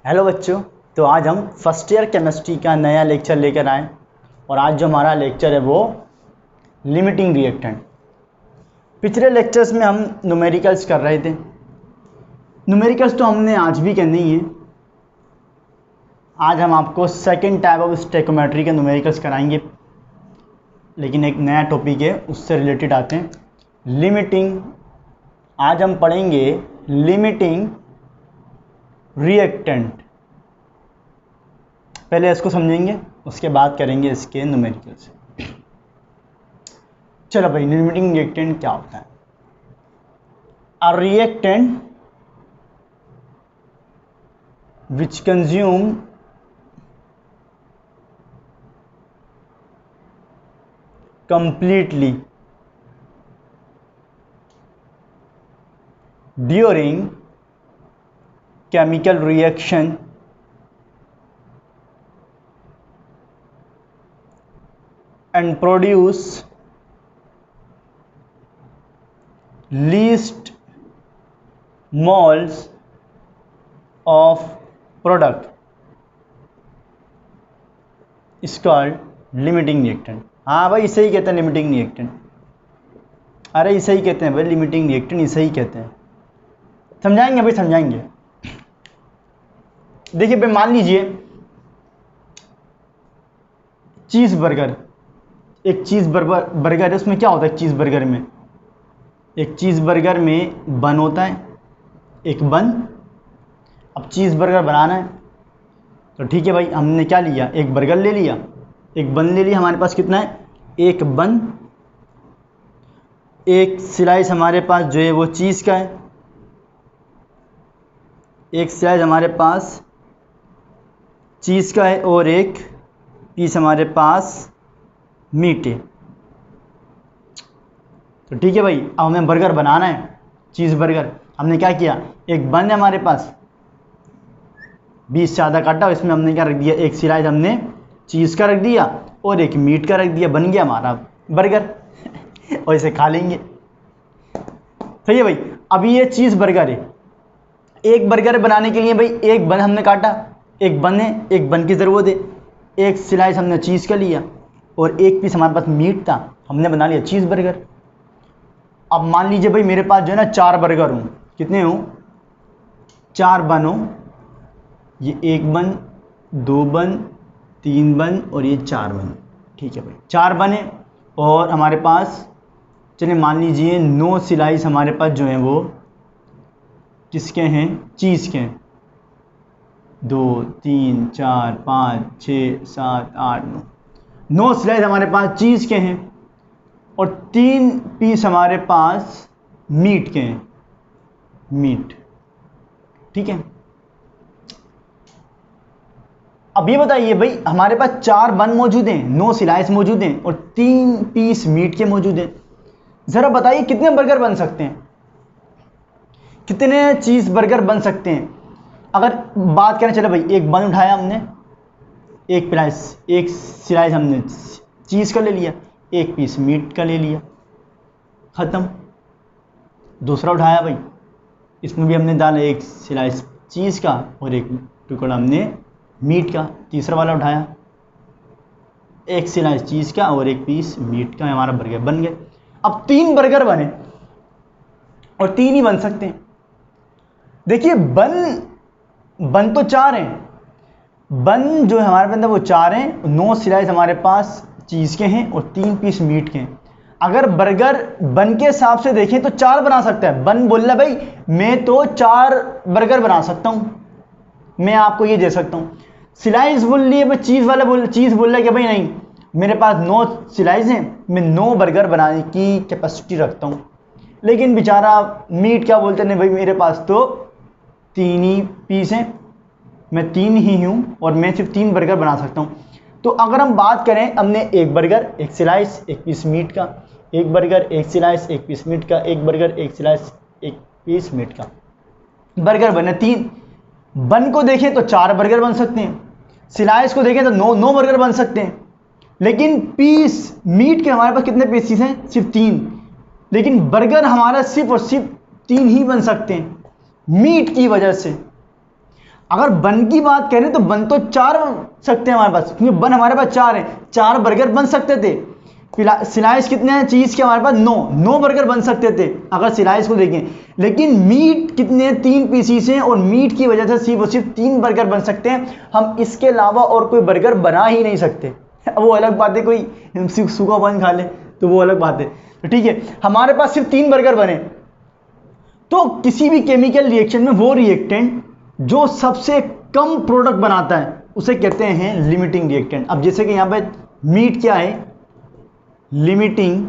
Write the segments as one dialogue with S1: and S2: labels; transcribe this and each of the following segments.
S1: Hello बच्चों। तो आज हम फर्स्ट ईयर केमिस्ट्री का नया लेक्चर लेकर आए और आज जो हमारा लेक्चर है वो लिमिटिंग रिएक्टेंट। पिछले लेक्चर्स में हम न्यूमेरिकल्स कर रहे थे। न्यूमेरिकल्स तो हमने आज भी करनी ही है। आज हम आपको सेकंड टाइप ऑफ स्टेकोमेट्री के न्यूमेरिकल्स कराएंगे, लेकिन एक नया टॉपिक है उससे रिलेटेड आते हैं, लिमिटिंग। आज हम पढ़ेंगे लिमिटिंग रिएक्टेंट। पहले इसको समझेंगे, उसके बाद करेंगे इसके न्यूमेरिकल्स। चलो भाई, लिमिटिंग रिएक्टेंट क्या होता है? A reactant which consume completely during chemical reaction and produce least moles of product is called limiting reactant। हाँ भाई, इसे ही कहते हैं लिमिटिंग रिएक्टेंट। अरे इसे ही कहते हैं भाई, लिमिटिंग रिएक्टेंट इसे ही कहते हैं। समझाएंगे भाई, समझाएंगे। देखिए भाई, मान लीजिए चीज़ बर्गर, एक चीज़ बर्गर है। उसमें क्या होता है? चीज़ बर्गर में, एक चीज़ बर्गर में बन होता है, एक बन। अब चीज़ बर्गर बनाना है तो ठीक है भाई, हमने क्या लिया? एक बर्गर ले लिया, एक बन ले लिया। हमारे पास कितना है? एक बन, एक स्लाइस हमारे पास जो है वो चीज़ का है, एक स्लाइस हमारे पास चीज़ का है और एक पीस हमारे पास मीट है। तो ठीक है भाई, अब हमें बर्गर बनाना है, चीज़ बर्गर। हमने क्या किया? एक बन है हमारे पास, 20 से आधा काटा, इसमें हमने क्या रख दिया? एक स्लाइस हमने चीज़ का रख दिया और एक मीट का रख दिया, बन गया हमारा बर्गर। और इसे खा लेंगे। सही है भाई। अभी ये चीज़ बर्गर है। एक बर्गर बनाने के लिए भाई एक बन हमने काटा, एक बन है, एक बन की ज़रूरत है, एक स्लाइस हमने चीज़ का लिया और एक पीस हमारे पास मीट था, हमने बना लिया चीज़ बर्गर। अब मान लीजिए भाई मेरे पास जो है ना 4 बर्गर हूँ। कितने हूँ? 4 बन हो। ये एक बन, 2 बन, 3 बन और ये 4 बन। ठीक है भाई, 4 बने और हमारे पास चलिए मान लीजिए 9 स्लाइस हमारे पास जो हैं वो किसके हैं? चीज़ के हैं। 2 3 4 5 6 7 8 9 स्लाइस हमारे पास चीज़ के हैं और 3 पीस हमारे पास मीट के हैं। मीट, ठीक है। अब ये बताइए भाई, हमारे पास 4 बन मौजूद हैं, 9 स्लाइस मौजूद हैं और 3 पीस मीट के मौजूद हैं। ज़रा बताइए कितने बर्गर बन सकते हैं? कितने चीज़ बर्गर बन सकते हैं? अगर बात करें, चलो भाई एक बन उठाया हमने, एक स्लाइस हमने चीज़ का ले लिया, एक पीस मीट का ले लिया, ख़त्म। दूसरा उठाया भाई, इसमें भी हमने डाला एक स्लाइस चीज़ का और एक टुकड़ा हमने मीट का। तीसरा वाला उठाया, एक स्लाइस चीज़ का और एक पीस मीट का, हमारा बर्गर बन गए। अब 3 बर्गर बने और 3 ही बन सकते हैं। देखिए बन तो 4 हैं, बन जो हमारे पास वो 4 हैं, 9 स्लाइस हमारे पास चीज़ के हैं और 3 पीस मीट के हैं। अगर बर्गर बन के हिसाब से देखें तो 4 बना सकता है। बन बोल रहा भाई मैं तो 4 बर्गर बना सकता हूँ, मैं आपको ये दे सकता हूँ। स्लाइस बोल लिए भाई, चीज़ बोल रहा है कि भाई नहीं, मेरे पास 9 स्लाइस हैं, मैं 9 बर्गर बनाने की कैपेसिटी रखता हूँ। लेकिन बेचारा मीट क्या बोलते हैं? भाई मेरे पास तो 3 ही पीस हैं, मैं 3 ही हूँ और मैं सिर्फ 3 बर्गर बना सकता हूँ। तो अगर हम बात करें, हमने एक बर्गर, एक स्लाइस, एक पीस मीट का, एक बर्गर, एक स्लाइस, एक पीस मीट का, एक बर्गर, एक स्लाइस, एक पीस मीट का, बर्गर बने 3। बन को देखें तो 4 बर्गर बन सकते हैं, स्लाइस को देखें तो 9 बर्गर बन सकते हैं। लेकिन पीस मीट के हमारे पास कितने पीसेस हैं? सिर्फ 3। लेकिन बर्गर हमारा सिर्फ और सिर्फ 3 ही बन सकते हैं मीट की वजह से। अगर बन की बात करें तो बन तो 4 बन सकते हैं हमारे पास, क्योंकि बन हमारे पास 4 है, 4 बर्गर बन सकते थे। स्लाइस कितने हैं चीज के हमारे पास? 9 बर्गर बन सकते थे अगर स्लाइस को देखें। लेकिन मीट कितने? 3 पीसीस हैं और मीट की वजह से सिर्फ और सिर्फ 3 बर्गर बन सकते हैं। हम इसके अलावा और कोई बर्गर बना ही नहीं सकते। वो अलग बात है, कोई सूखा बन खा ले तो वो अलग बात है। तो ठीक है, हमारे पास सिर्फ 3 बर्गर बने। तो किसी भी केमिकल रिएक्शन में वो रिएक्टेंट जो सबसे कम प्रोडक्ट बनाता है उसे कहते हैं लिमिटिंग रिएक्टेंट। अब जैसे कि यहां पे मीट क्या है? लिमिटिंग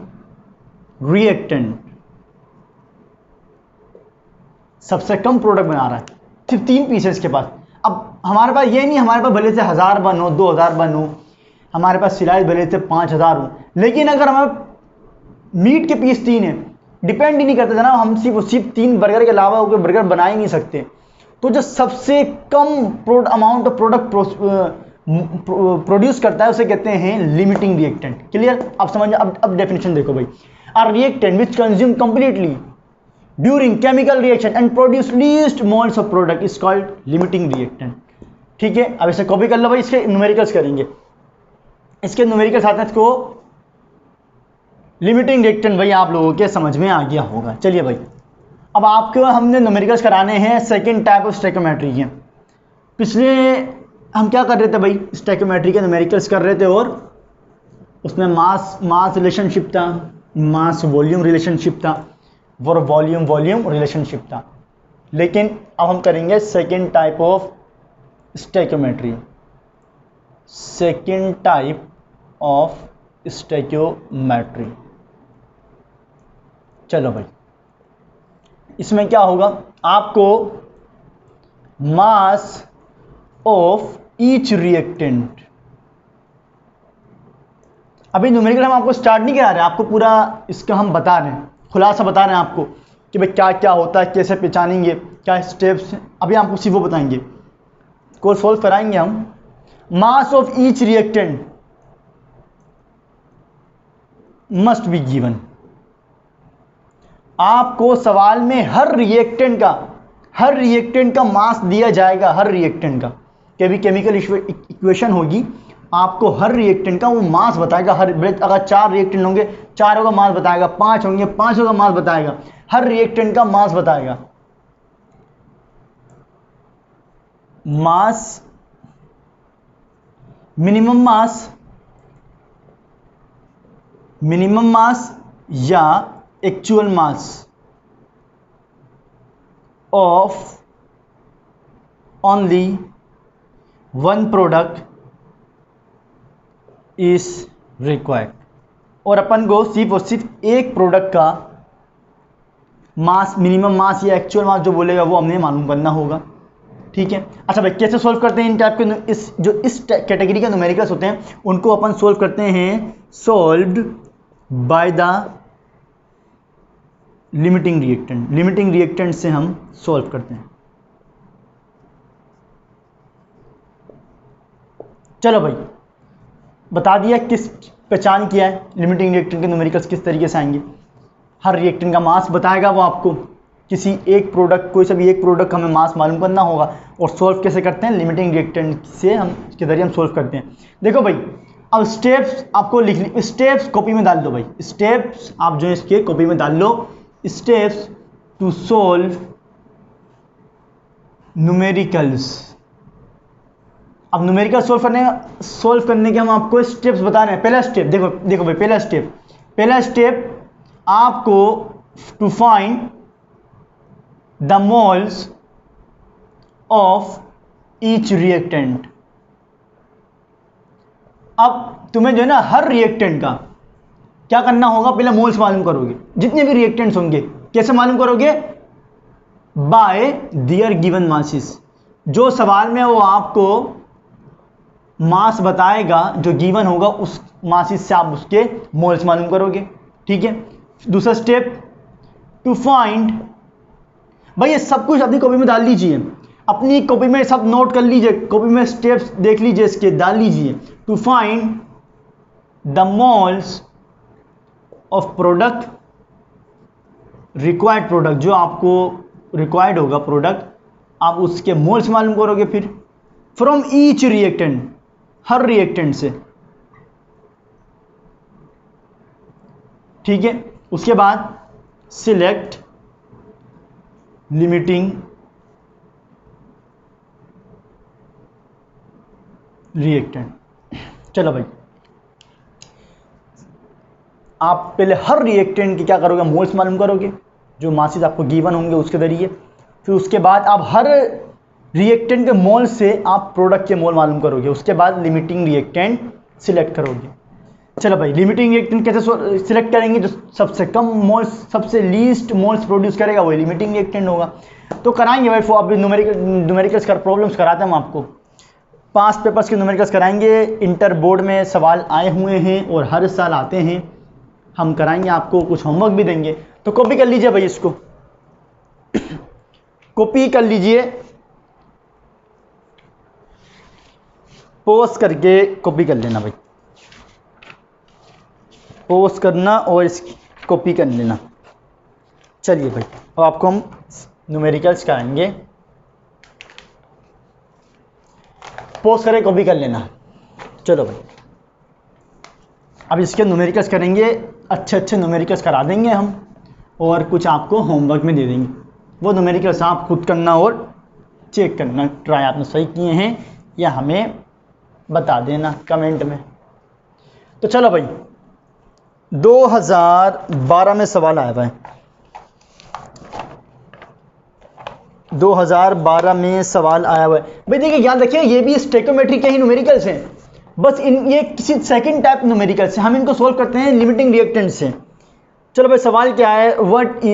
S1: रिएक्टेंट, सबसे कम प्रोडक्ट बना रहा है सिर्फ 3 पीसेस के पास। अब हमारे पास ये नहीं, हमारे पास भले से 1000 बन हो, 2000 बन हो, हमारे पास सिलाई भले से 5000 हो, लेकिन अगर हमारे मीट के पीस 3 है, डिपेंड ही नहीं करता जनाब, हम सिर्फ 3 बर्गर के अलावा कोई बर्गर बना ही नहीं सकते। तो जो सबसे कम अमाउंट ऑफ प्रोडक्ट प्रोड्यूस करता है उसे कहते हैं लिमिटिंग रिएक्टेंट। क्लियर? अब समझ, अब डेफिनेशन देखो भाई। A reactant which consume completely during chemical reaction and produce least moles of product is called limiting reactant. ठीक है, अब इसे कॉपी कर लो भाई, इसके न्यूमेरिकल्स करेंगे, इसके न्यूमेरिकल्स आते हैं, इसको लिमिटिंग रिएक्टेंट भाई आप लोगों के समझ में आ गया होगा। चलिए भाई, अब आपको हमने न्यूमेरिकल्स कराने हैं सेकंड टाइप ऑफ स्टोइकियोमेट्री के। पिछले हम क्या कर रहे थे भाई? स्टोइकियोमेट्री के न्यूमेरिकल्स कर रहे थे और उसमें मास रिलेशनशिप था, मास वॉल्यूम रिलेशनशिप था और वॉल्यूम रिलेशनशिप था। लेकिन अब हम करेंगे second type of stoichiometry, second type of stoichiometry. चलो भाई, इसमें क्या होगा? आपको मास ऑफ ईच रिएक्टेंट, अभी न्यूमेरिकल हम आपको स्टार्ट नहीं करा रहे, आपको पूरा इसका हम बता रहे हैं, खुलासा बता रहे हैं आपको कि भाई क्या क्या होता है, कैसे पहचानेंगे, क्या स्टेप्स, अभी आपको सिर्फ वो बताएंगे, को सॉल्व कराएंगे हम। Mass of each reactant must be given. आपको सवाल में हर रिएक्टेंट का मास दिया जाएगा, हर रिएक्टेंट का। कभी केमिकल इक्वेशन होगी, आपको हर रिएक्टेंट का वो मास बताएगा। हर अगर 4 रिएक्टेंट होंगे, 4 का मास बताएगा, 5 होंगे, 5 का मास बताएगा, हर रिएक्टेंट का मास बताएगा। मास, मिनिमम मास या actual mass of only one product is required. और अपन को सिर्फ और सिर्फ एक प्रोडक्ट का मास, मिनिमम मास या एक्चुअल मास जो बोलेगा वो हमने मालूम करना होगा। ठीक है, अच्छा भाई, कैसे सॉल्व करते हैं इन टाइप के, इस कैटेगरी के न्यूमेरिकल्स होते हैं उनको अपन सॉल्व करते हैं solved by the limiting reactant. Limiting reactant से हम सॉल्व करते हैं। चलो भाई, बता दिया, किस पहचान किया है लिमिटिंग रिएक्टेंट के न्यूमेरिकल्स किस तरीके से आएंगे। हर रिएक्टेंट का मास बताएगा वो आपको, किसी एक प्रोडक्ट, कोई सा भी एक प्रोडक्ट हमें मास मालूम करना होगा। और सॉल्व कैसे करते हैं? लिमिटिंग रिएक्टेंट से हम, इसके जरिए हम सॉल्व करते हैं। देखो भाई, अब स्टेप्स आपको लिख ली, स्टेप्स कॉपी में डाल दो भाई, स्टेप्स आप जो इसके कॉपी में डाल लो, स्टेप्स टू सॉल्व न्यूमेरिकल्स। अब न्यूमेरिकल सॉल्व करने के हम आपको स्टेप्स बता रहे हैं। पहला स्टेप देखो भाई, पहला स्टेप आपको to find the moles of each reactant. अब तुम्हें जो है ना हर रिएक्टेंट का क्या करना होगा? पहले मोल्स मालूम करोगे, जितने भी रिएक्टेंट्स होंगे। कैसे मालूम करोगे? बाय दियर गिवन मासेस। जो सवाल में वो आपको मास बताएगा, जो गिवन होगा, उस मासेस से आप उसके मोल्स मालूम करोगे। ठीक है, दूसरा स्टेप टू फाइंड, भाई ये सब कुछ अपनी कॉपी में डाल लीजिए, अपनी कॉपी में सब नोट कर लीजिए, कॉपी में स्टेप्स देख लीजिए, इसके डाल लीजिए। To find the moles of product, required product, जो आपको रिक्वायर्ड होगा प्रोडक्ट आप उसके मोल्स मालूम करोगे फिर from each reactant, her reactant से, ठीक है। उसके बाद सिलेक्ट लिमिटिंग रिएक्टेंट। चलो भाई, आप पहले हर रिएक्टेंट की क्या करोगे, मोल्स मालूम करोगे जो मासेस आपको गिवन होंगे उसके जरिए। फिर उसके बाद आप हर रिएक्टेंट के मोल से आप प्रोडक्ट के मोल मालूम करोगे। उसके बाद लिमिटिंग रिएक्टेंट सिलेक्ट करोगे। चलो भाई, लिमिटिंग रिएक्टेंट कैसे सिलेक्ट करेंगे, जो सबसे कम मोल्स, सबसे लीस्ट मोल्स प्रोड्यूस करेगा वही लिमिटिंग रिएक्टेंट होगा। तो कराएंगे भाई, अभी न्यूमेरिकल्स कर प्रॉब्लम्स कराते हैं हम आपको। 5 पेपर्स के न्यूमेरिकल्स कराएंगे, इंटर बोर्ड में सवाल आए हुए हैं और हर साल आते हैं। हम कराएंगे आपको, कुछ होमवर्क भी देंगे। तो कॉपी कर लीजिए भाई, इसको कॉपी कर लीजिए, पोस्ट करके कॉपी कर लेना भाई, पोस्ट करना और इस कॉपी कर लेना। चलिए भाई, अब आपको हम न्यूमेरिकल्स कराएंगे, पोस्ट करें कॉपी कर लेना। चलो भाई, अब इसके न्यूमेरिकल्स करेंगे, अच्छे अच्छे न्यूमेरिकल्स करा देंगे हम, और कुछ आपको होमवर्क में दे देंगे। वो न्यूमेरिकल्स आप खुद करना और चेक करना, ट्राई आपने सही किए हैं या हमें बता देना कमेंट में। तो चलो भाई, 2012 में सवाल आया भाई, 2012 में सवाल आया हुआ है भाई। देखिए याद रखिए, ये भी स्टेकोमेट्री के ही न्यूमेरिकल्स हैं, बस ये किसी सेकंड टाइप न्यूमेरिकल्स हैं। हम इनको सोल्व करते हैं लिमिटिंग रिएक्टेंट से। चलो भाई, सवाल क्या है, what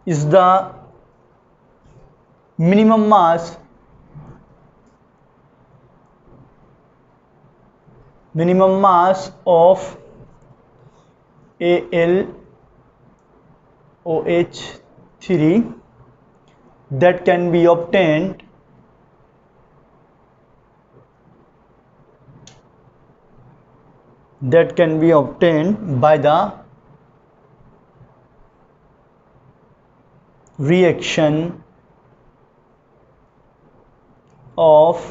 S1: is the minimum mass of AlOH3 that can be obtained by the reaction of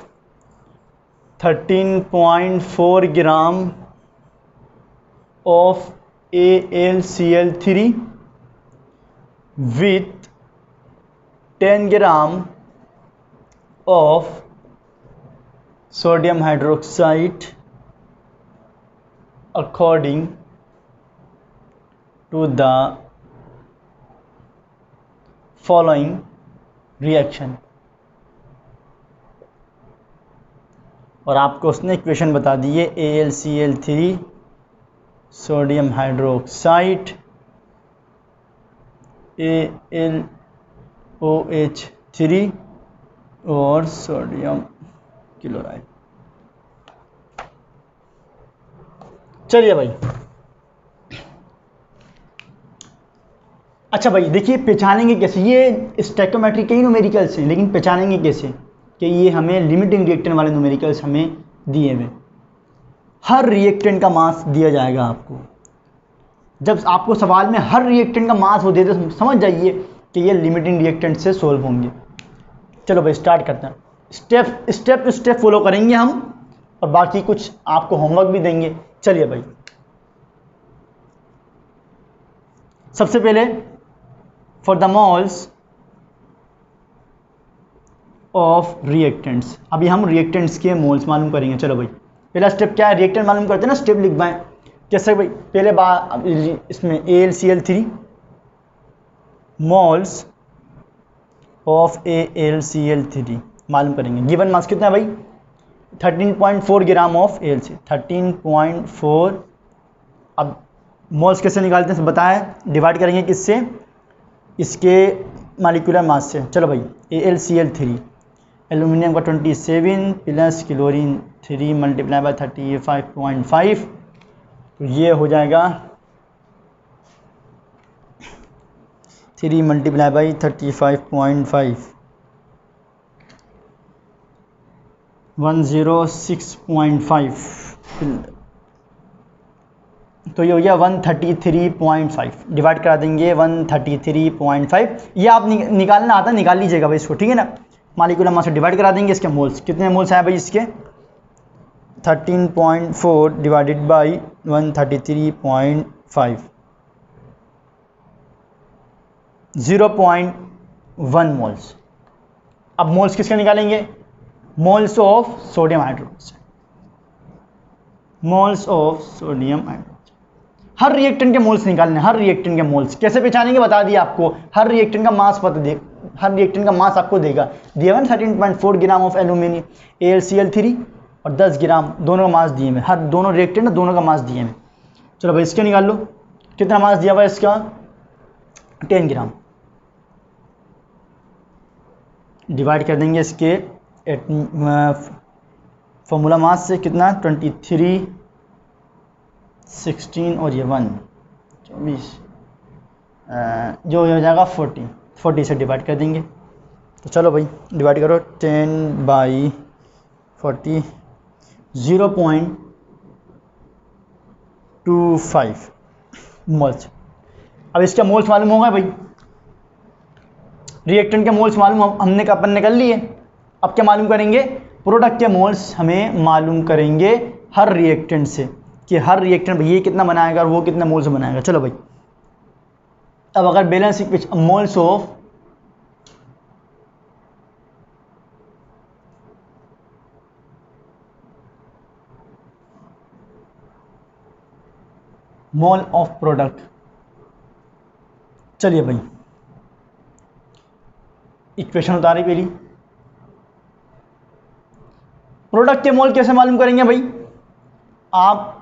S1: 13.4 gram of AlCl3 with 10 gram of sodium hydroxide according to the following reaction। और आपको उसने इक्वेशन बता दी है, AlCl3 सोडियम हाइड्रोक्साइड AlOH3 और sodium chloride. चलिए भाई, अच्छा भाई देखिए, पहचानेंगे कैसे, ये स्टैकोमेट्री के ही न्यूमेरिकल्स हैं, लेकिन पहचानेंगे कैसे कि ये हमें लिमिटिंग रिएक्टेंट वाले न्यूमेरिकल्स हमें दिए हुए। हर रिएक्टेंट का मास दिया जाएगा आपको। जब आपको सवाल में हर रिएक्टेंट का मास हो दे तो समझ जाइए कि ये लिमिटिंग रिएक्टेंट से सोल्व होंगे। चलो भाई, स्टार्ट करते हैं। स्टेप टू स्टेप फॉलो करेंगे हम, और बाकी कुछ आपको होमवर्क भी देंगे। चलिए भाई, सबसे पहले for the moles of reactants, अभी हम रिएक्टेंट्स के मोल्स मालूम करेंगे। चलो भाई, पहला स्टेप क्या है, रिएक्टेंट मालूम करते हैं ना, स्टेप लिखवाएं। कैसे भाई, पहले इसमें AlCl3 मोल्स ऑफ AlCl3 मालूम करेंगे। गिवन मास कितना है भाई, 13.4 ग्राम ऑफ AlCl, 13.4। अब मोल्स कैसे निकालते हैं बताएं, डिवाइड करेंगे किससे, इसके मालिकुलर मास से। चलो भाई, AlCl3, एल्यूमिनियम का 27 प्लस क्लोरीन 3 मल्टीप्लाई बाय 35.5, तो ये हो जाएगा 3 मल्टीप्लाई बाई 35.5, 106.5 तो ये हो गया 133.5, डिवाइड करा देंगे 133.5। ये आप निकालना आता है, निकाल लीजिएगा भाई इसको, ठीक है ना। मालिकुलर मास से डिवाइड करा देंगे इसके मोल्स, कितने मोल्स आए भाई इसके 13.4 डिवाइडेड बाई 133.5, 0.1 मोल्स। अब मोल्स किसके निकालेंगे, moles of sodium hydroxide, moles of sodium hydroxide. Her reactant के मोल्स निकालने, हर रिएक्टेंट के मोल्स कैसे पहचानेंगे बता दिया आपको। हर रिएक्टेंट का मास पता दे, हर रिएक्टेंट का मास आपको देगा, दिया 13.4 ग्राम ऑफ एल्यूमिनियम AlCl3 और 10 ग्राम, दोनों का मास दिए में, हर दोनों रिएक्टेंट दोनों का मास दिए में। चलो भाई इसके निकाल लो, कितना मास दिया हुआ इसका 10 ग्राम, डिवाइड कर देंगे इसके फॉर्मूला मास से, कितना 23, 16 और ये 1 24, जो हो जाएगा 40 से डिवाइड कर देंगे। तो चलो भाई डिवाइड करो 10/40, 0.25 मोल्स। अब इसका मोल्स मालूम होगा भाई, रिएक्टेंट के मोल्स मालूम हमने अपन ने कर लिए। अब क्या मालूम करेंगे, प्रोडक्ट के मोल्स हमें मालूम करेंगे हर रिएक्टेंट से, कि हर रिएक्टेंट ये कितना बनाएगा और वो कितना मोल्स बनाएगा। चलो भाई अब अगर balance equation, moles of mole of product, चलिए भाई इक्वेशन उतारी पहली। प्रोडक्ट के मोल कैसे मालूम करेंगे भाई, आप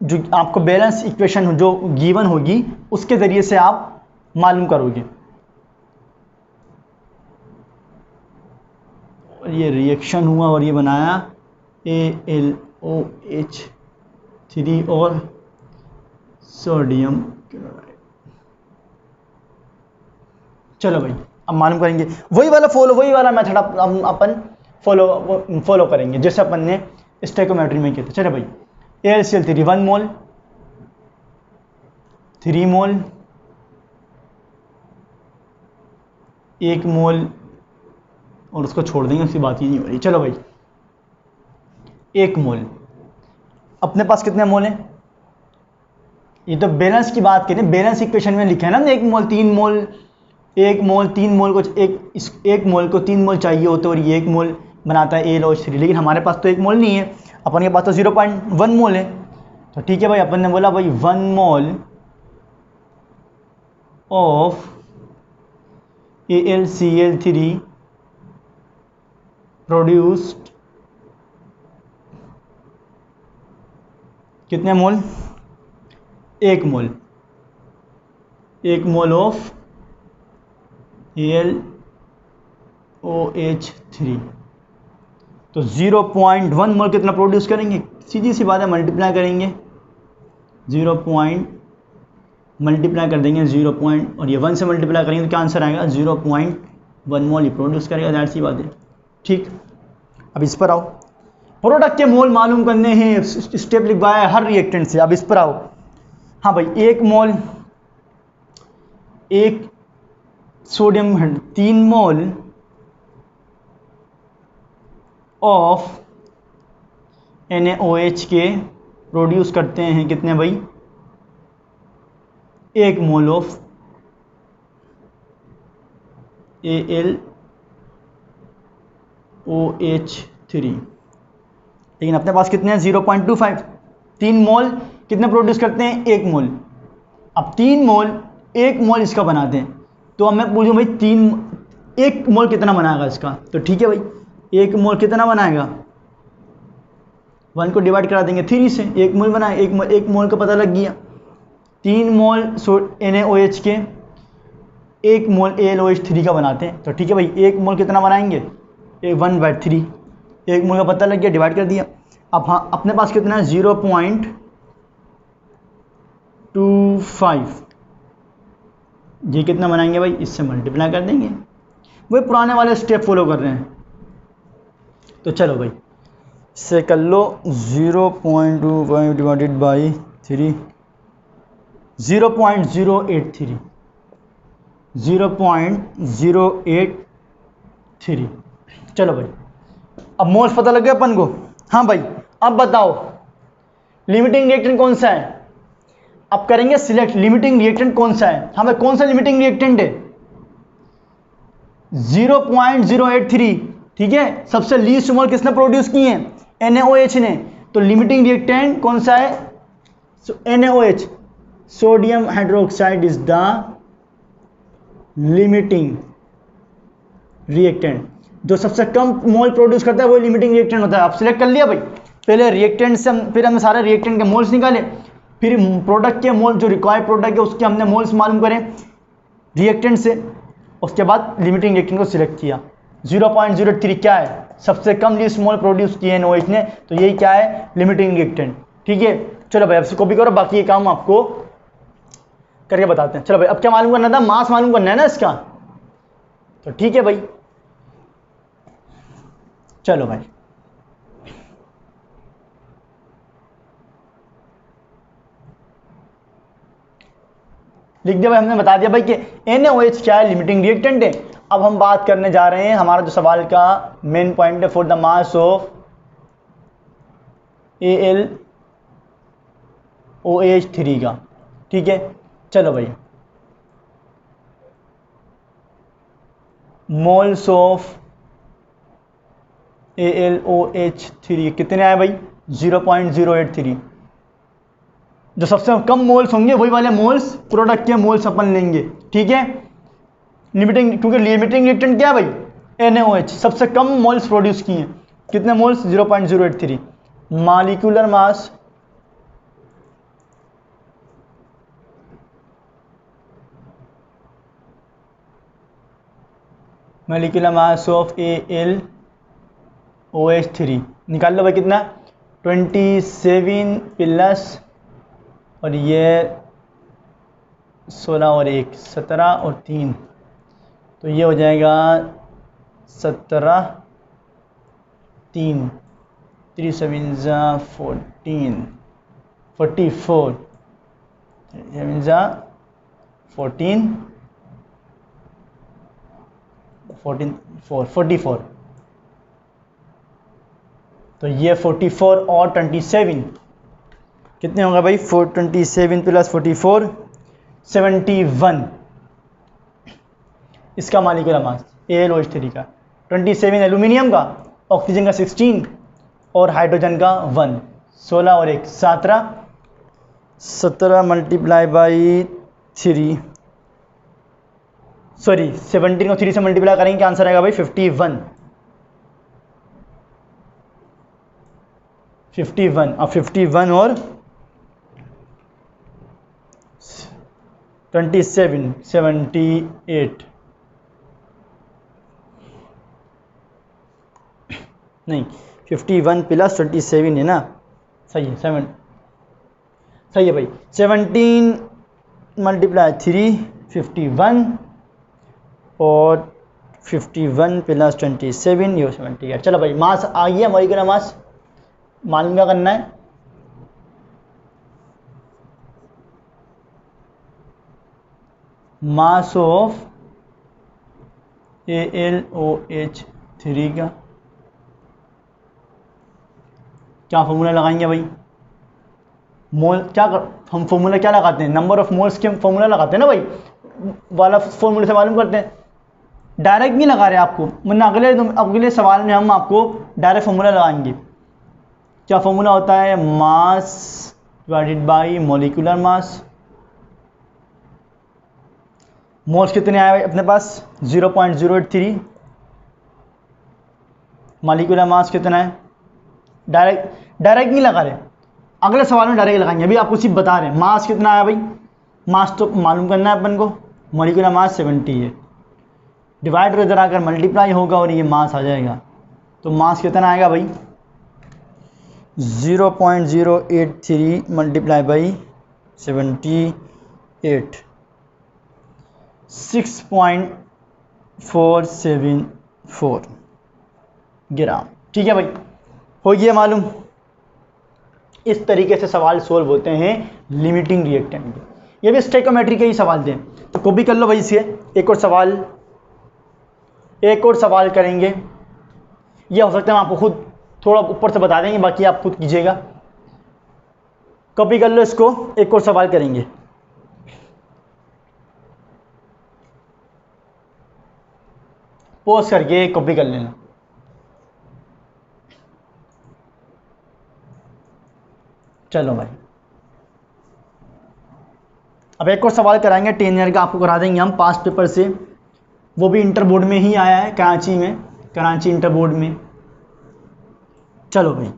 S1: जो आपको बैलेंस इक्वेशन जो गिवन होगी उसके ज़रिए से आप मालूम करोगे। और ये रिएक्शन हुआ और ये बनाया AlOH3 और सोडियम क्लोराइड। चलो भाई अब मालूम करेंगे, वही वाला मेथड अपन फॉलो करेंगे जैसे अपन ने स्टोइकोमेट्री में किया था। चलो भाई AlCl3 1 मोल, 3 मोल, 1 मोल और उसको छोड़ देंगे, उसकी बात ही नहीं हो रही। चलो भाई 1 मोल, अपने पास कितने मोल हैं, ये तो बैलेंस की बात करें, बैलेंस इक्वेशन में लिखा है ना 1 मोल 3 मोल, 1 मोल 3 मोल को एक मोल को 3 मोल चाहिए होते और ये 1 मोल बनाता है AlOH3, लेकिन हमारे पास तो 1 मोल नहीं है, अपन के पास तो 0.1 मोल है। तो ठीक है भाई, अपन ने बोला भाई 1 मोल ऑफ AlCl3 प्रोड्यूस्ड कितने मोल, 1 मोल, 1 मोल ऑफ AlOH3, तो 0.1 मोल कितना प्रोड्यूस करेंगे, सीधी सी बात है, मल्टीप्लाई करेंगे, मल्टीप्लाई कर देंगे 0 पॉइंट और ये 1 से मल्टीप्लाई करेंगे तो क्या आंसर आएगा 0.1 मोल ही प्रोड्यूस करेगा, दैट सी बात है। ठीक, अब इस पर आओ, प्रोडक्ट के मोल मालूम करने हैं, स्टेप लिखवाया है हर रिएक्टेंट से। अब इस पर आओ, हाँ भाई 1 मोल, 1 सोडियम 3 मोल ऑफ NaOH के प्रोड्यूस करते हैं कितने भाई, 1 मोल ऑफ AlOH3, लेकिन अपने पास कितने हैं 0.25, 3 मोल कितने प्रोड्यूस करते हैं 1 मोल। अब 3 मोल 1 मोल इसका बनाते हैं, तो अब मैं पूछूं भाई 1 मोल कितना बनाएगा इसका, तो ठीक है भाई 1 मोल कितना बनाएगा, 1 को डिवाइड करा देंगे 3 से, 1 मोल बनाए, 1 मोल का पता लग गया। 3 मोल NaOH के 1 मोल AlOH3 का बनाते हैं, तो ठीक है भाई 1 मोल कितना बनाएंगे 1/3, 1 मोल का पता लग गया, डिवाइड कर दिया। अब हाँ अपने पास कितना है 0.25, ये कितना बनाएंगे भाई, इससे मल्टीप्लाई कर देंगे, वही पुराने वाले स्टेप फॉलो कर रहे हैं। तो चलो भाई इससे कर लो 0.25 डिवाइडेड बाई 3 0.083, 0.083। चलो भाई, अब मोल्स पता लग गया अपन को। हाँ भाई, अब बताओ लिमिटिंग रिएक्टेंट कौन सा है। अब करेंगे सिलेक्ट लिमिटिंग रिएक्टेंट कौन सा है। हाँ भाई, कौन सा लिमिटिंग रिएक्टेंट है? 0.083, ठीक है। सबसे लीस्ट मोल किसने प्रोड्यूस किए हैं? NaOH ने। तो लिमिटिंग रिएक्टेंट कौन सा है? NaOH, sodium hydroxide is the limiting reactant. जो सबसे कम मोल प्रोड्यूस करता है वो लिमिटिंग रिएक्टेंट होता है। आप सिलेक्ट कर लिया भाई। पहले रिएक्टेंट से फिर हमने सारे रिएक्टेंट के मोल्स निकाले, फिर प्रोडक्ट के मोल, जो रिक्वायर्ड प्रोडक्ट है उसके हमने मोल्स मालूम करें रिएक्टेंट से। उसके बाद लिमिटिंग रिएक्टेंट को सिलेक्ट किया। 0.03 क्या है? सबसे कम लीस्ट मोल प्रोड्यूस किए NaOH ने, तो यही क्या है? Limiting reactant. ठीक है, चलो भाई अब से कॉपी करो, बाकी ये काम आपको करके बताते हैं। चलो भाई, अब क्या मालूम करना था? मास मालूम करना है ना इसका। तो ठीक है भाई, चलो भाई लिख दिया भाई, हमने बता दिया भाई कि NaOH क्या है? लिमिटिंग रिएक्टेंट है। अब हम बात करने जा रहे हैं, हमारा जो सवाल का मेन पॉइंट है, for the mass of AlOH3 का। ठीक है, चलो भाई, मोल्स ऑफ AlOH3 कितने आए भाई? 0.083। जो सबसे कम मोल्स होंगे वही वाले मोल्स प्रोडक्ट के मोल्स अपन लेंगे। ठीक है, लिमिटिंग, क्योंकि लिमिटिंग रिएक्टेंट क्या है भाई? NaOH, सबसे कम मोल्स प्रोड्यूस किए। कितने moles? 0.083। Molecular mass of AlOH3 निकाल लो भाई। कितना? 27 प्लस और ये 16 और 1 17 और 3, तो ये हो जाएगा 17 3 3 7 14 44 7 14 14 4 44। तो ये 44 और 27 कितने होंगे भाई? 427 प्लस 44 71। इसका मॉलिक्यूलर मास AlOH3 का 27, एल्यूमिनियम का, ऑक्सीजन का 16 और हाइड्रोजन का 1। 16 और 1 17, 17 मल्टीप्लाई बाई 3, सॉरी 17 को 3 से मल्टीप्लाई करेंगे, क्या आंसर आएगा भाई? 51। 51 और 51 और 27 78 नहीं, 51 प्लस 27 है ना? सही है, 7 सही है भाई। 17 मल्टीप्लाई 3 51 और 51 प्लस 27 ये 78। चलो भाई, मास आ गया, मॉलिक्यूलर मास मालूम क्या करना है? मास ऑफ AlOH3 का क्या फॉर्मूला लगाएंगे भाई? मोल क्या हम फॉर्मूला क्या लगाते हैं? नंबर ऑफ मोल्स के फॉर्मूला लगाते हैं ना भाई, वाला फॉर्मूले से मालूम करते हैं। डायरेक्ट नहीं लगा रहे आपको, मतलब अगले सवाल में हम आपको डायरेक्ट फॉर्मूला लगाएंगे। क्या फॉर्मूला होता है? Mass divided by molecular mass. Moles कितने आए भाई अपने पास? 0.083। मॉलिक्यूलर मास कितना है? डायरेक्ट नहीं लगा रहे, अगले सवाल में डायरेक्ट लगाएंगे। अभी आपको सिर्फ बता रहे हैं मास कितना आया भाई। मास तो मालूम करना है अपन को, मॉलिक्यूलर मास 70 है। डिवाइड इधर आकर मल्टीप्लाई होगा और ये मास आ जाएगा। तो मास कितना आएगा भाई? 0.083 मल्टीप्लाई बाई 78 6.474 ग्राम। ठीक है भाई, हो गया मालूम। इस तरीके से सवाल सोल्व होते हैं लिमिटिंग रिएक्टेंट के। ये भी स्टेकोमेट्री के ही सवाल थे, तो कॉपी कर लो भाई इसे। एक और सवाल करेंगे। ये हो सकता है हम आपको खुद थोड़ा ऊपर से बता देंगे, बाकी आप खुद कीजिएगा। कॉपी कर लो इसको, एक और सवाल करेंगे। पॉज करके कॉपी कर लेना। चलो भाई, अब एक और सवाल कराएंगे 10 ईयर का, आपको करा देंगे हम पास्ट पेपर से, वो भी इंटर बोर्ड में ही आया है, कराची में, कराची इंटर बोर्ड में। चलो भाई,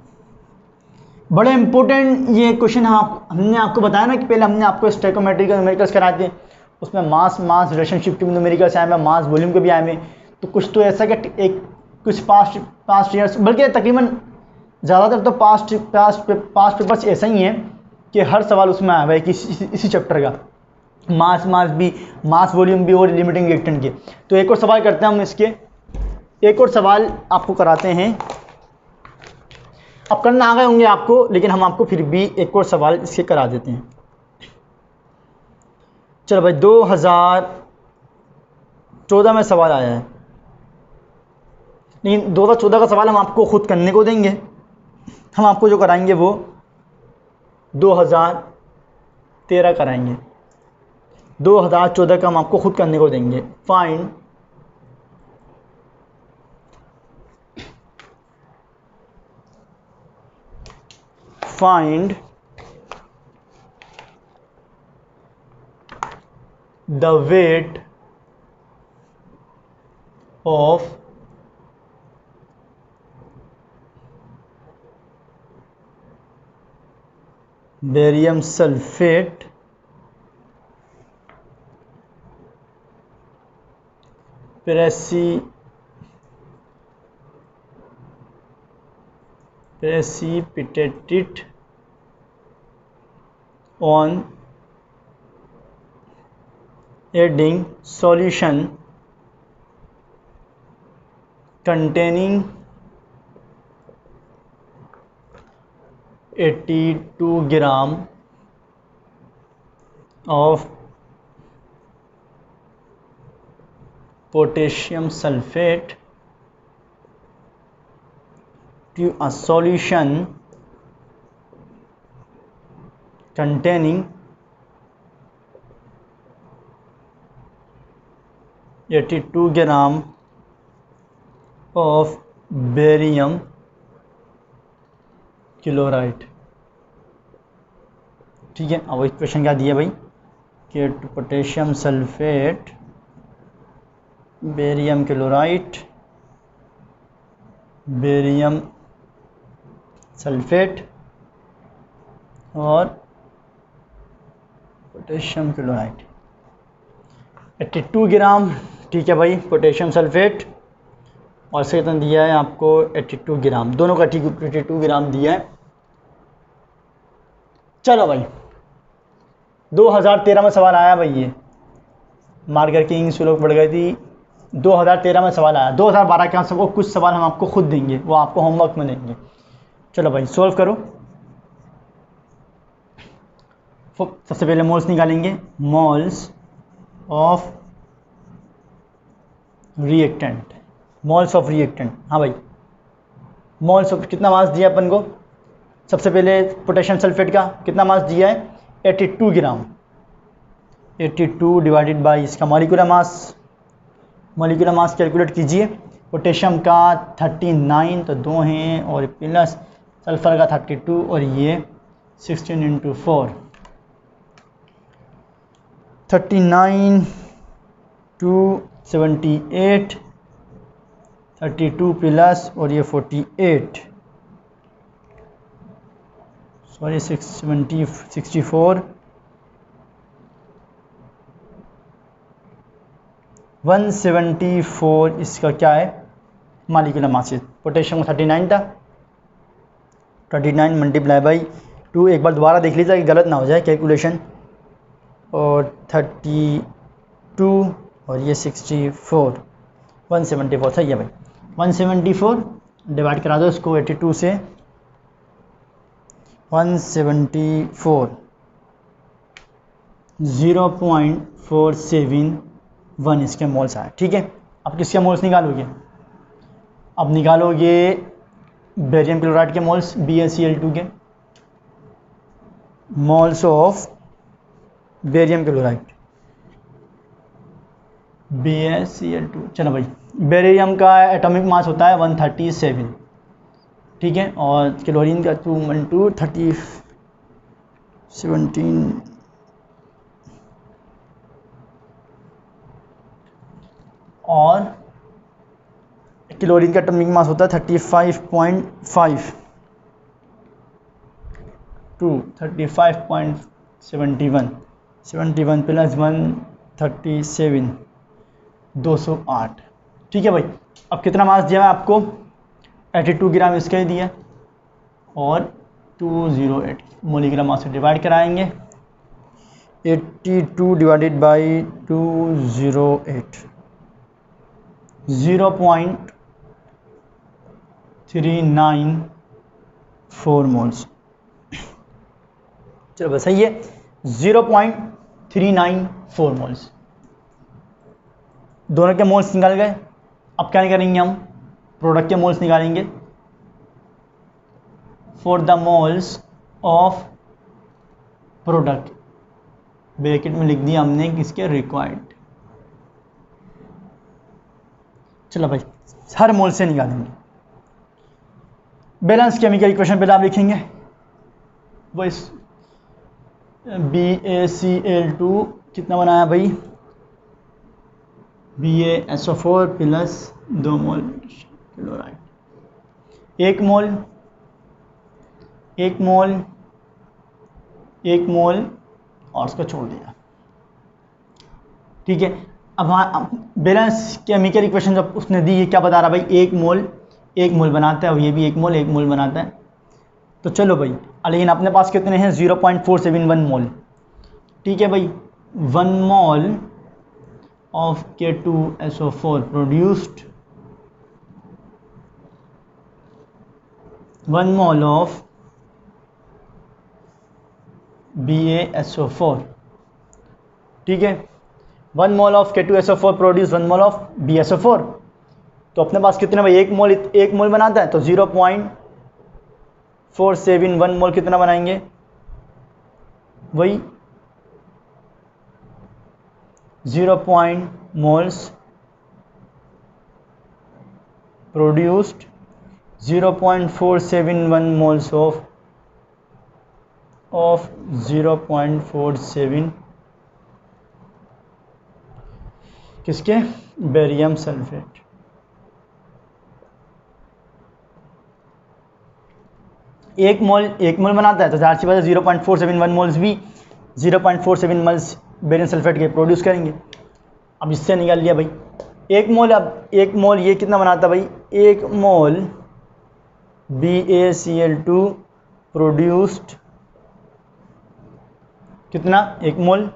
S1: बड़े इंपॉर्टेंट ये क्वेश्चन हमने आपको बताया ना कि पहले हमने आपको स्टेकोमेट्री के न्यूमेरिकल्स कराए थे, उसमें मास रिलेशनशिप के न्यूमेरिकल्स आए हैं, मास वॉल्यूम के भी आए हैं। तो कुछ तो ऐसा कि एक कुछ पास्ट ईयर्स, बल्कि तकरीबन ज़्यादातर तो पास्ट पेपर्स ऐसा ही है कि हर सवाल उसमें आया हुआ है कि इसी चैप्टर का, मास वॉल्यूम भी और लिमिटिंग रिएक्टेंट के। तो एक और सवाल करते हैं हम इसके, एक और सवाल आपको कराते हैं। अब करना आ गए होंगे आपको, लेकिन हम आपको फिर भी एक और सवाल इसके करा देते हैं। चलो भाई, 2014 में सवाल आया है, लेकिन 2014 का सवाल हम आपको खुद करने को देंगे। हम आपको जो कराएंगे वो 2013 कराएंगे। 2014 का हम आपको खुद करने को देंगे। Find the weight of barium sulfate precipitated on adding solution containing 82 gram of potassium sulfate to a solution containing 82 gram of barium chloride. ठीक है, अब क्वेश्चन क्या दिया भाई कि potassium sulphate, barium chloride, barium sulphate और पोटेशियम क्लोराइड 82 ग्राम। ठीक है भाई, पोटेशियम सल्फेट और इसका कितना दिया है आपको 82 ग्राम, दोनों का ठीक 82 ग्राम दिया है। चलो भाई, 2013 में सवाल आया भाई, ये मार्कर की इंग्लिश लोग पढ़ गई थी। 2013 में सवाल आया। 2012 के सबको कुछ सवाल हम आपको खुद देंगे, वो आपको होमवर्क में देंगे। चलो भाई, सॉल्व करो। सबसे पहले मोल्स निकालेंगे, moles of reactant, moles of reactant. हाँ भाई, मोल्स ऑफ कितना मास दिया अपन को? सबसे पहले पोटेशियम सल्फेट का कितना मास दिया है 82 ग्राम। 82 डिवाइडेड बाई इसका molecular mass, molecular mass calculate कीजिए। पोटेशियम का 39 तो 2 हैं, और प्लस सल्फर का 32 और ये 16 × 4, 39 2 78, 32 प्लस और ये 48, सॉरी 64, 174 इसका क्या है मॉलिक्यूलर मास। पोटेशियम का 39 था, 39 मल्टीप्लाई बाई 2, एक बार दोबारा देख लीजिए कि गलत ना हो जाए कैलकुलेशन, और 32 और ये 64, 174 सही है भाई। 174 डिवाइड करा दो इसको 82 से, 174 0.471 इसके मोल्स आए। ठीक है, अब किसके मोल्स निकालोगे? अब निकालोगे बेरियम क्लोराइड के मोल्स BaCl2 के, moles of barium chloride BaCl2। चलो भाई, बेरियम का एटॉमिक मास होता है 137, ठीक है, और क्लोरीन का 212 30 17 और क्लोरीन का एटॉमिक मास होता है 35.5 टू 35.71 71 प्लस 137 208। ठीक है भाई, अब कितना मास दिया है आपको? 82 ग्राम इसका ही दिया और 208 मोलिकुलर मास से डिवाइड कराएंगे। 82 डिवाइडेड बाई 208 0.394 मोल्स। चलो बस सही है, 0.394 मोल्स। दोनों के मोल्स निकाल गए। अब क्या करेंगे हम? प्रोडक्ट के मोल्स निकालेंगे। For the moles of product, bracket में लिख दिया हमने किसके? रिक्वायर्ड। चलो भाई, हर मोल से निकालेंगे। बैलेंस केमिकल इक्वेशन पहले आप लिखेंगे, वो इस BaCl2 कितना बनाया भाई? BaSO4 प्लस 2 मोल क्लोराइड, 1 मोल 1 मोल 1 मोल और उसको छोड़ दिया। ठीक है, अब बैलेंस केमिकल इक्वेशन जब उसने दी है, क्या बता रहा भाई? 1 मोल बनाता है और ये भी 1 मोल बनाता है। तो चलो भाई, लेकिन अपने पास कितने हैं? 0.471 मोल। ठीक है भाई, 1 mole of K2SO4 produced, 1 mole of BaSO4। ठीक है, 1 mole of K2SO4 produce 1 mole of BaSO4। तो अपने पास कितने भाई? 1 मोल बनाता है, तो 0.471 मोल कितना बनाएंगे? वही 0 मोल्स प्रोड्यूस्ड 0.471 मोल्स ऑफ 0.47 किसके? Barium sulphate. एक मोल बनाता है, तो जाहिर सी बात है 0.471 मोल्स भी 0.47 मोल्स बेरियम सल्फेट के प्रोड्यूस करेंगे। अब इससे निकाल लिया भाई 1 मोल। अब 1 मोल ये कितना बनाता भाई? 1 मोल BaCl2 प्रोड्यूस्ड कितना? 1 मोल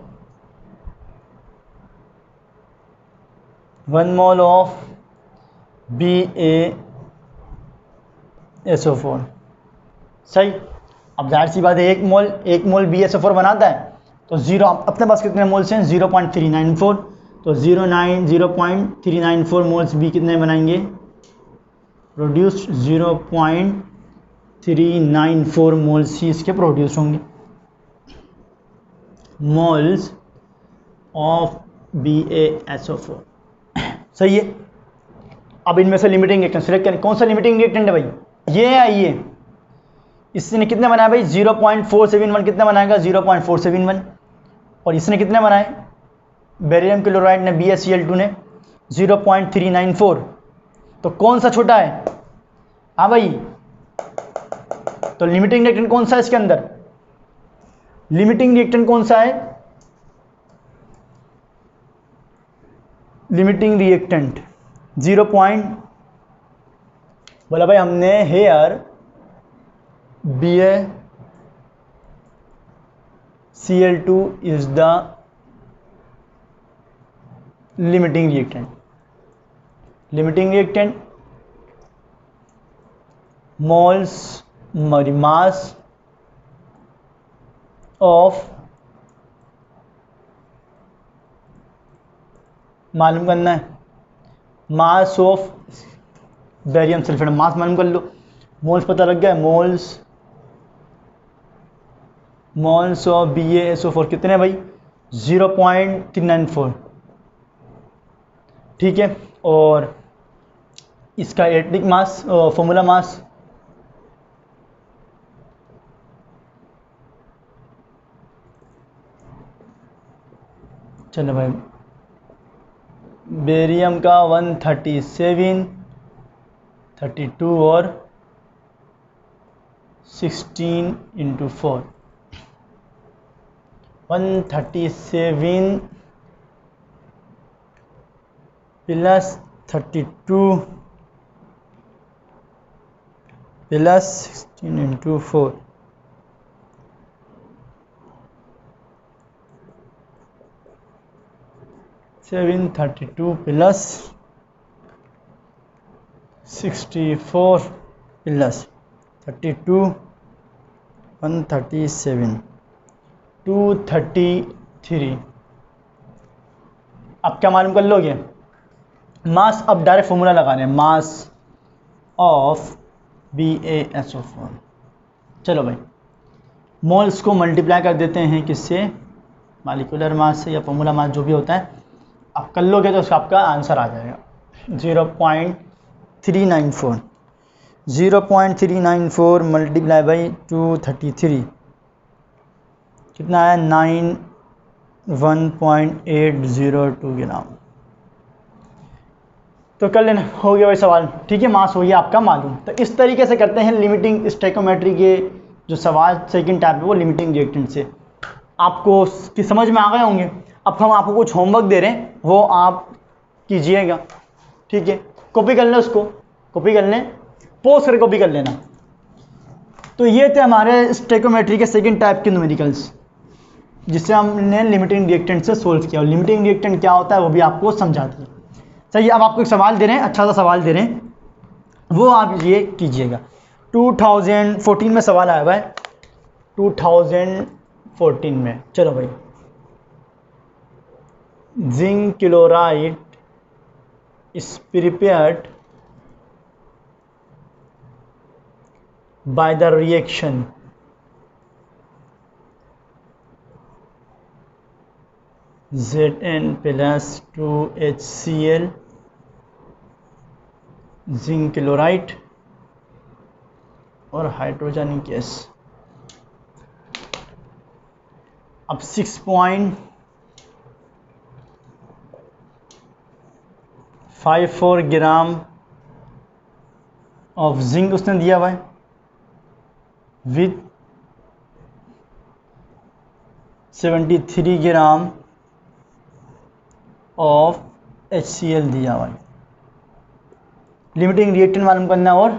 S1: 1 मोल ऑफ BaSO4। सही। अब जाहिर सी बात है 1 मोल BaSO4 बनाता है, तो अपने पास कितने मोल्स हैं? 0.394। तो 0.394 मोल्स भी कितने बनाएंगे? प्रोड्यूस्ड 0.394 मोल्स ही इसके प्रोड्यूस होंगे, मोल्स ऑफ BaSO4। सही है। अब इनमें से लिमिटिंग रिएक्टेंट सिलेक्ट करें। कौन सा लिमिटिंग रिएक्टेंट है भाई? ये है। ये इसने कितने बनाया भाई? 0.471 कितना बनाएगा? 0.471। और इसने कितने बनाए? बेरियम क्लोराइड ने BaCl2 ने 0.394। तो कौन सा छोटा है? हाँ भाई, तो लिमिटिंग रिएक्टेंट कौन सा है इसके अंदर? लिमिटिंग रिएक्टेंट कौन सा है? Limiting reactant 0. बोला भाई हमने here BaCl2 is the limiting reactant. Limiting reactant moles mass of मालूम करना है, mass of barium sulphate, mass मालूम कर लो। मोल्स पता लग गया, मोल्स ऑफ BaSO4 कितने भाई, 0.394, ठीक है। और इसका एटॉमिक मास, फॉर्मूला मास, चलो भाई, बेरियम का 137, 32 और 16 × 4, 137 प्लस 32 प्लस 16 × 4, 732 प्लस 64 प्लस 32, 137, 233। अब क्या मालूम कर लोगे, मास। अब डायरेक्ट फॉर्मूला लगा रहे हैं, मास ऑफ BaSO4। चलो भाई, मोल्स को मल्टीप्लाई कर देते हैं किससे, मॉलिक्यूलर मास से या फॉर्मूला मास जो भी होता है। आप कर लोगे तो उसका आपका आंसर आ जाएगा 0.394, 0.394 मल्टीप्लाई बाई 233 कितना है, 91.802 ग्राम। तो कर लेना, हो गया भाई सवाल, ठीक है। मास हो गया आपका मालूम। तो इस तरीके से करते हैं लिमिटिंग स्टोइकोमेट्री के जो सवाल सेकंड टाइप है वो लिमिटिंग रिएक्टेंट से। आपको की समझ में आ गए होंगे। अब हम आपको कुछ होमवर्क दे रहे हैं, वो आप कीजिएगा, ठीक है। कॉपी कर लें, उसको कॉपी कर लें, पोस्ट करके कॉपी कर लेना। तो ये थे हमारे स्टोइकोमेट्री के सेकंड टाइप के न्यूमेरिकल्स, जिससे हमने लिमिटिंग रिएक्टेंट से सोल्व किया। और लिमिटिंग रिएक्टेंट क्या होता है वो भी आपको समझा दिया। सही, अब आपको एक सवाल दे रहे हैं, अच्छा सा सवाल दे रहे हैं, वो आप ये कीजिएगा। 2014 में सवाल आया हुआ है, 2014 में। चलो भाई, zinc chloride is prepared by the reaction Zn plus 2HCl zinc chloride और हाइड्रोजन गैस। अब 6.54 ग्राम ऑफ जिंक उसने दिया हुआ है विथ 73 ग्राम ऑफ HCl दिया हुआ है। लिमिटिंग रिएक्टेंट मालूम करना है और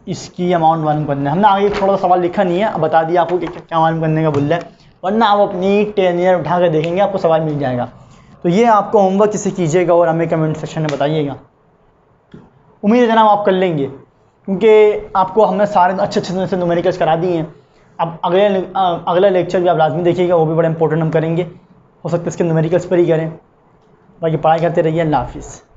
S1: इसकी अमाउंट मालूम करना है। हमने आगे थोड़ा सा सवाल लिखा नहीं है, अब बता दिया आपको कि क्या मालूम करने का बोल रहा है, वरना आप अपनी 10 ईयर उठा कर देखेंगे आपको सवाल मिल जाएगा। तो ये आपको होमवर्क इसे कीजिएगा और हमें कमेंट सेक्शन में बताइएगा। उम्मीद है जनाब आप कर लेंगे, क्योंकि आपको हमने सारे अच्छे अच्छे से न्यूमेरिकल्स करा दिए हैं। अब अगला लेक्चर भी आप लाजमी देखिएगा, वो भी बड़ा इंपॉर्टेंट हम करेंगे। हो सकता है इसके न्यूमेरिकल्स पर ही करें। बाकी पढ़ाई करते रहिए। अल्लाह हाफिज़।